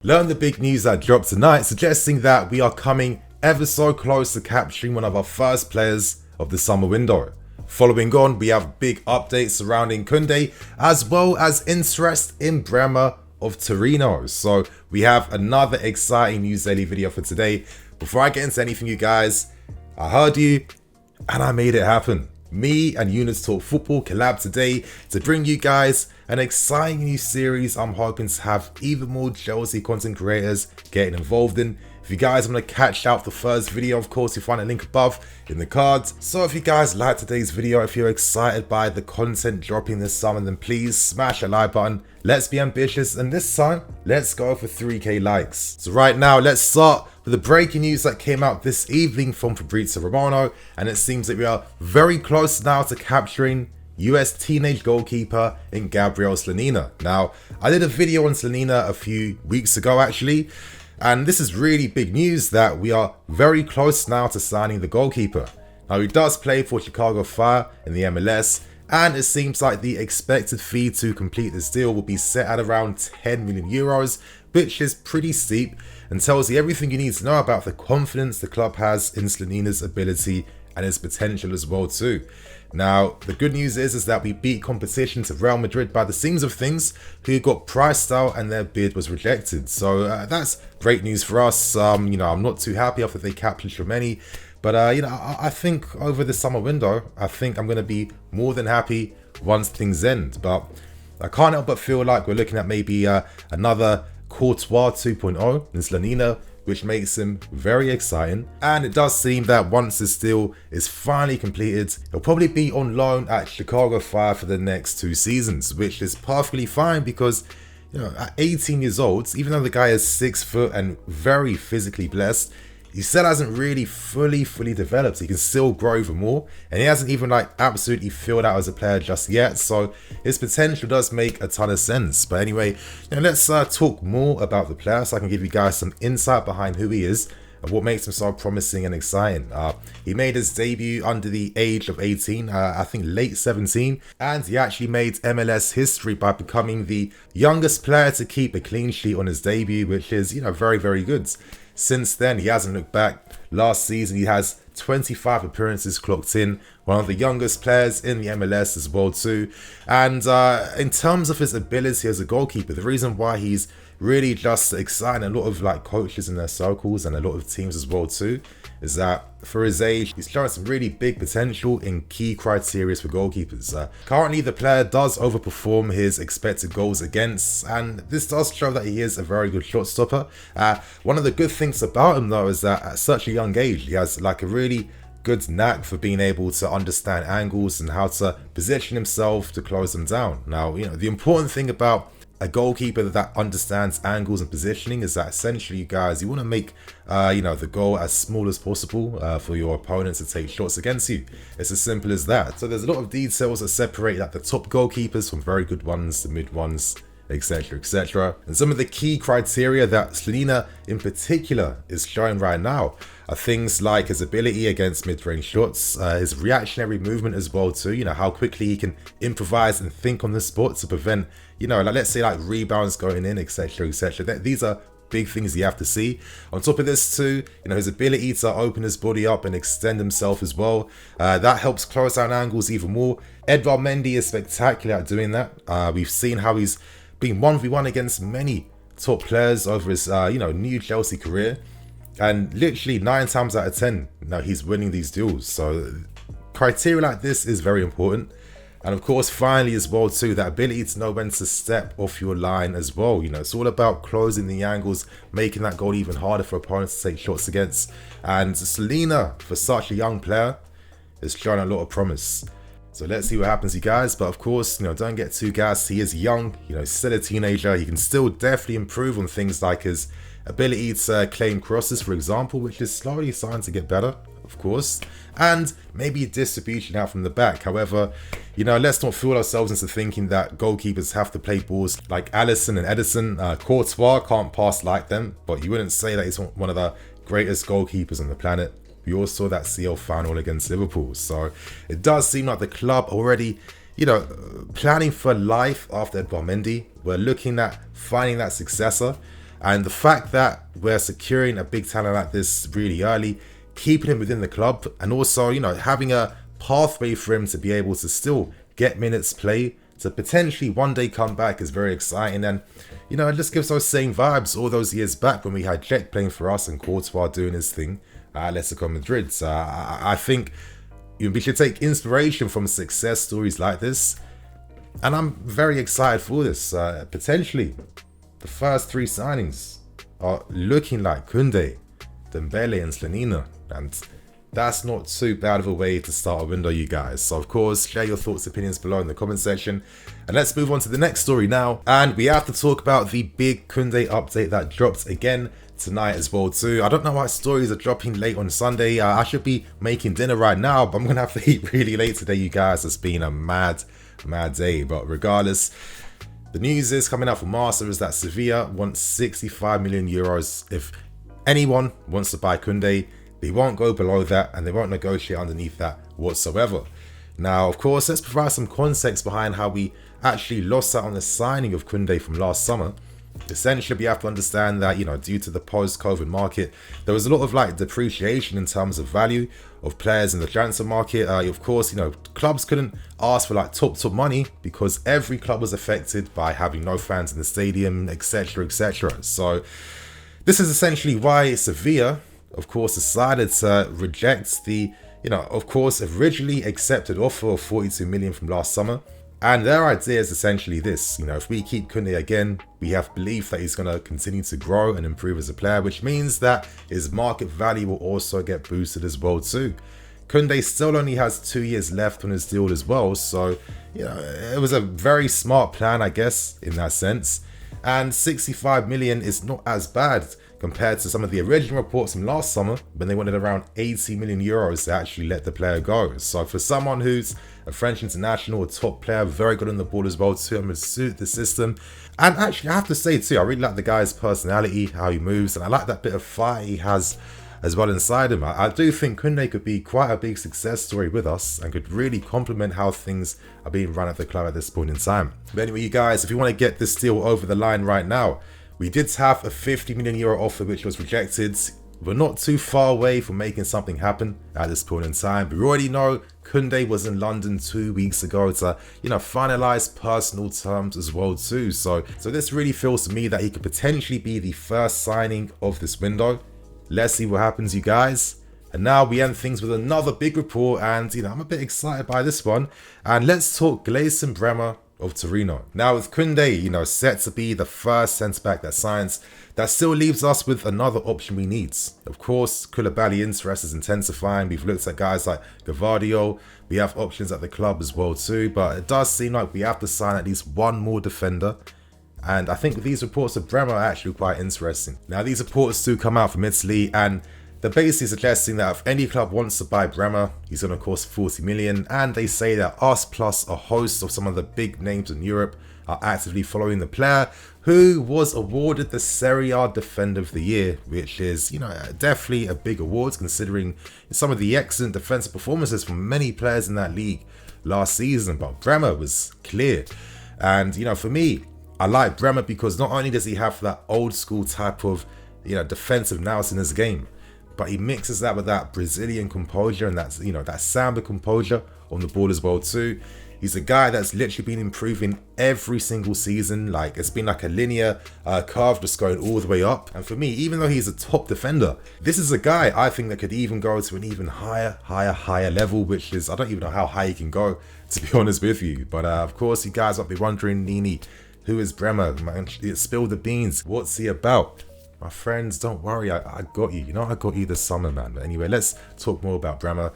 Learn the big news that dropped tonight, suggesting that we are coming ever so close to capturing one of our first players of the summer window. Following on, we have big updates surrounding Kounde, as well as interest in Bremer of Torino. So we have another exciting news daily video for today. Before I get into anything, you guys, I heard you and I made it happen. Me and Units Talk Football collab today to bring you guys an exciting new series I'm hoping to have even more Chelsea content creators getting involved in. If you guys want to catch out the first video, of course, you find a link above in the cards. So if you guys like today's video, if you're excited by the content dropping this summer, then please smash a like button. Let's be ambitious, and this time, let's go for 3K likes. So right now, let's start with the breaking news that came out this evening from Fabrizio Romano, and it seems that we are very close now to capturing US teenage goalkeeper in Gabriel Slonina. Now, I did a video on Slonina a few weeks ago actually, and this is really big news that we are very close now to signing the goalkeeper. Now, he does play for Chicago Fire in the MLS, and it seems like the expected fee to complete this deal will be set at around 10 million euros, which is pretty steep and tells you everything you need to know about the confidence the club has in Slonina's ability and his potential as well too. Now, the good news is that we beat competition to Real Madrid by the seams of things, who got priced out and their bid was rejected. So that's great news for us. I'm not too happy after they captured Tchouaméni, but I think over the summer window, I think I'm going to be more than happy once things end. But I can't help but feel like we're looking at maybe another COURTOIS 2.0 in Slonina, which makes him very exciting. And it does seem that once this deal is finally completed, he'll probably be on loan at Chicago Fire for the next 2 seasons, which is perfectly fine because, at 18 years old, even though the guy is 6 foot and very physically blessed, he still hasn't really fully developed. He can still grow even more, and he hasn't even absolutely filled out as a player just yet. So his potential does make a ton of sense. But anyway, let's talk more about the player so I can give you guys some insight behind who he is and what makes him so promising and exciting. He made his debut under the age of 18, I think late 17, and he actually made MLS history by becoming the youngest player to keep a clean sheet on his debut, which is, very good. Since then, he hasn't looked back. Last season, he has 25 appearances clocked in, one of the youngest players in the MLS as well too. And in terms of his ability as a goalkeeper, the reason why he's really just exciting a lot of coaches in their circles and a lot of teams as well too, is that for his age, he's showing some really big potential in key criteria for goalkeepers. Currently, the player does overperform his expected goals against, and this does show that he is a very good shot stopper. One of the good things about him though is that at such a young age, he has a really good knack for being able to understand angles and how to position himself to close them down. Now, the important thing about a goalkeeper that understands angles and positioning is that essentially, you guys, you want to make the goal as small as possible for your opponent to take shots against you. It's as simple as that. So there's a lot of details that separate the top goalkeepers from very good ones, the mid ones, etc, etc. And some of the key criteria that Slonina in particular is showing right now are things like his ability against mid-range shots, his reactionary movement as well too, how quickly he can improvise and think on the spot to prevent, let's say rebounds going in, etc, etc. These are big things you have to see. On top of this too, his ability to open his body up and extend himself as well. That helps close down angles even more. Edouard Mendy is spectacular at doing that. We've seen how he's been 1v1 against many top players over his new Chelsea career, and literally 9 times out of 10 now he's winning these duels. So criteria like this is very important. And of course, finally as well too, that ability to know when to step off your line as well. It's all about closing the angles, making that goal even harder for opponents to take shots against. And Slonina, for such a young player, is showing a lot of promise. So let's see what happens, you guys. But of course, don't get too gassed. He is young, still a teenager. He can still definitely improve on things like his ability to claim crosses, for example, which is slowly starting to get better, of course. And maybe distribution out from the back. However, let's not fool ourselves into thinking that goalkeepers have to play balls like Alisson and Edison. Courtois can't pass like them, but you wouldn't say that he's one of the greatest goalkeepers on the planet. We all saw that CL final against Liverpool. So it does seem like the club already, planning for life after Edouard Mendy. We're looking at finding that successor. And the fact that we're securing a big talent like this really early, keeping him within the club, and also, having a pathway for him to be able to still get minutes play, to potentially one day come back, is very exciting. And, it just gives those same vibes all those years back when we had Jack playing for us and Courtois doing his thing at Atletico Madrid. So I think we should take inspiration from success stories like this. And I'm very excited for this. Potentially, the first 3 signings are looking like Kounde, Dembele and Slonina. And that's not too bad of a way to start a window, you guys. So of course, share your thoughts, opinions below in the comment section. And let's move on to the next story now. And we have to talk about the big Kounde update that dropped again tonight as well too. I don't know why stories are dropping late on Sunday. I should be making dinner right now, but I'm gonna have to eat really late today, you guys. It's been a mad day. But regardless, the news is coming out from Marca is that Sevilla wants 65 million euros. If anyone wants to buy Kounde, they won't go below that and they won't negotiate underneath that whatsoever. Now, of course, let's provide some context behind how we actually lost out on the signing of Kounde from last summer. Essentially, we have to understand that, due to the post-COVID market, there was a lot of depreciation in terms of value of players in the transfer market. Of course, clubs couldn't ask for top money because every club was affected by having no fans in the stadium, etc, etc. So this is essentially why Sevilla, of course, decided to reject the, of course, originally accepted offer of 42 million from last summer. And their idea is essentially this, if we keep Kounde again, we have belief that he's going to continue to grow and improve as a player, which means that his market value will also get boosted as well too. Kounde still only has 2 years left on his deal as well, so, it was a very smart plan, I guess, in that sense. And 65 million is not as bad compared to some of the original reports from last summer when they wanted around 80 million euros to actually let the player go. So for someone who's a French international, a top player, very good on the ball as well too, I'm going to suit the system. And actually, I have to say too, I really like the guy's personality, how he moves, and I like that bit of fire he has as well inside him. I do think Kounde could be quite a big success story with us and could really complement how things are being run at the club at this point in time. But anyway, you guys, if you want to get this deal over the line right now, we did have a 50 million euro offer which was rejected. We're not too far away from making something happen at this point in time. We already know Kounde was in London 2 weeks ago to, finalize personal terms as well too. So this really feels to me that he could potentially be the first signing of this window. Let's see what happens, you guys. And now we end things with another big report, and I'm a bit excited by this one. And let's talk Gleison Bremer of Torino. Now with Kounde, set to be the first centre-back that signs, that still leaves us with another option we need. Of course, Koulibaly interest is intensifying. We've looked at guys like Gabriel. We have options at the club as well too, but it does seem like we have to sign at least one more defender. And I think these reports of Bremer are actually quite interesting. Now these reports do come out from Italy, and they're basically suggesting that if any club wants to buy Bremer, he's going to cost 40 million. And they say that us plus a host of some of the big names in Europe are actively following the player, who was awarded the Serie A Defender of the Year, which is, definitely a big award considering some of the excellent defensive performances from many players in that league last season. But Bremer was clear. And, for me, I like Bremer because not only does he have that old school type of, defensive nous in his game, but he mixes that with that Brazilian composure and that, that Samba composure on the ball as well too. He's a guy that's literally been improving every single season. It's been like a linear curve just going all the way up. And for me, even though he's a top defender, this is a guy I think that could even go to an even higher level, which is, I don't even know how high he can go, to be honest with you. But of course, you guys might be wondering, Nini, who is Bremer? Man, spill the beans. What's he about? My friends, don't worry, I got you. I got you this summer, man. But anyway, let's talk more about Bremer.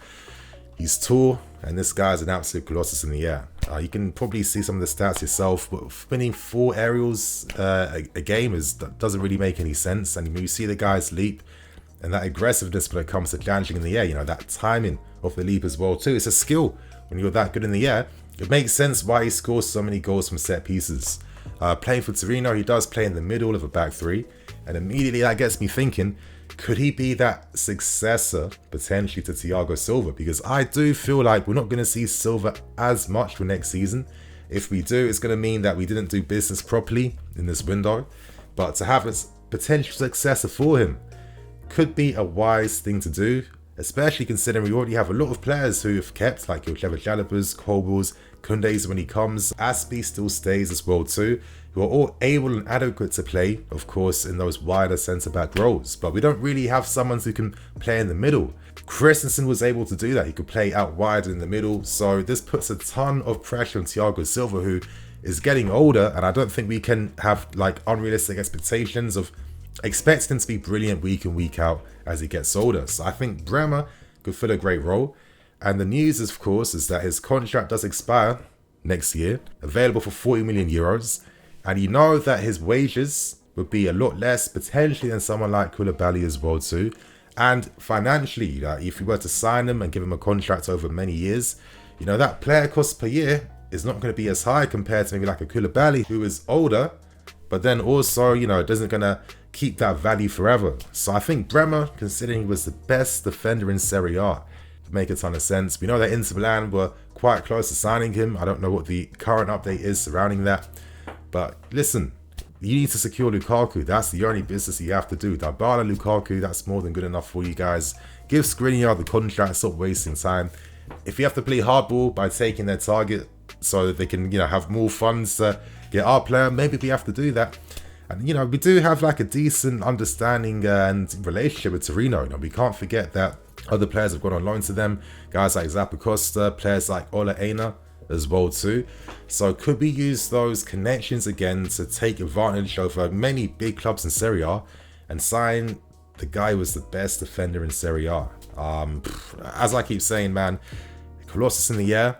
He's tall, and this guy's an absolute colossus in the air. You can probably see some of the stats yourself, but winning 4 aerials a game doesn't really make any sense. And you see the guys leap, and that aggressiveness when it comes to challenging in the air, that timing of the leap as well too. It's a skill when you're that good in the air. It makes sense why he scores so many goals from set pieces. Playing for Torino, he does play in the middle of a back 3, and immediately that gets me thinking, could he be that successor potentially to Thiago Silva? Because I do feel like we're not going to see Silva as much for next season. If we do, it's going to mean that we didn't do business properly in this window. But to have us potential successor for him. Could be a wise thing to do, especially considering we already have a lot of players who have kept, like your clever Jalopers, Kobles, Koundes when he comes, Aspie still stays as well too, who are all able and adequate to play, of course, in those wider centre-back roles. But we don't really have someone who can play in the middle. Christensen was able to do that. He could play out wide in the middle. So this puts a ton of pressure on Thiago Silva, who is getting older. And I don't think we can have like unrealistic expectations of expecting him to be brilliant week in, week out as he gets older. So I think Bremer could fill a great role. And the news, of course, is that his contract does expire next year, available for 40 million euros. And you know that his wages would be a lot less potentially than someone like Koulibaly as well too. And financially, if you were to sign him and give him a contract over many years, you know, that player cost per year is not going to be as high compared to maybe like a Koulibaly who is older, but then also, you know, it isn't going to keep that value forever. So I think Bremer, considering he was the best defender in Serie A, make a ton of sense. We know that Inter Milan were quite close to signing him. I don't know what the current update is surrounding that. But listen, you need to secure Lukaku. That's the only business you have to do. Dybala, Lukaku, that's more than good enough for you guys. Give Skriniar the contract, stop wasting time. If you have to play hardball by taking their target so that they can, you know, have more funds to get our player, maybe we have to do that. And, you know, we do have like a decent understanding and relationship with Torino. You know, we can't forget that other players have gone on loan to them. Guys like Zappacosta, players like Ola Aina as well too. So could we use those connections again to take advantage over many big clubs in Serie A and sign the guy who was the best defender in Serie A? As I keep saying, man, Colossus in the air,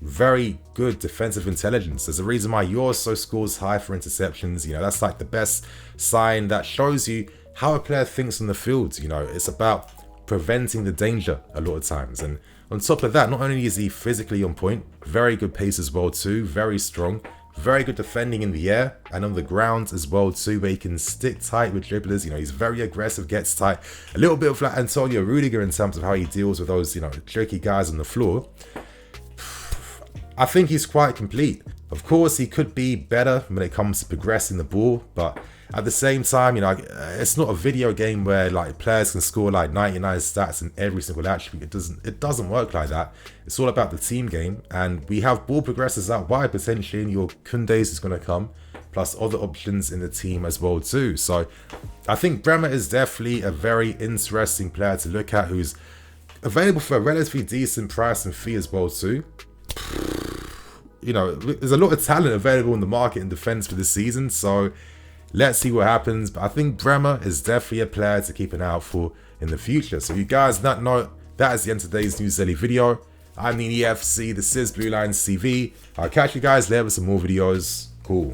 very good defensive intelligence. There's a reason why Yorso scores high for interceptions. You know, that's like the best sign that shows you how a player thinks on the field. You know, it's about preventing the danger a lot of times. And on top of that, not only is he physically on point, very good pace as well too, very strong, very good defending in the air and on the ground as well too, where he can stick tight with dribblers. You know, he's very aggressive, gets tight, a little bit of like Antonio Rudiger in terms of how he deals with those, you know, tricky guys on the floor. I think he's quite complete. Of course, he could be better when it comes to progressing the ball, but at the same time, you know, it's not a video game where like players can score like 99 stats in every single attribute. It doesn't work like that. It's all about the team game, and we have ball progressors out wide potentially, and your Koundes is going to come, plus other options in the team as well too. So I think Bremer is definitely a very interesting player to look at, who's available for a relatively decent price and fee as well too. You know, there's a lot of talent available in the market in defense for this season, so let's see what happens. But I think Bremer is definitely a player to keep an eye out for in the future. So you guys, that note, that is the end of today's News Daily video. I'm the EFC, this is bluelionstv. I'll catch you guys later with some more videos. Cool.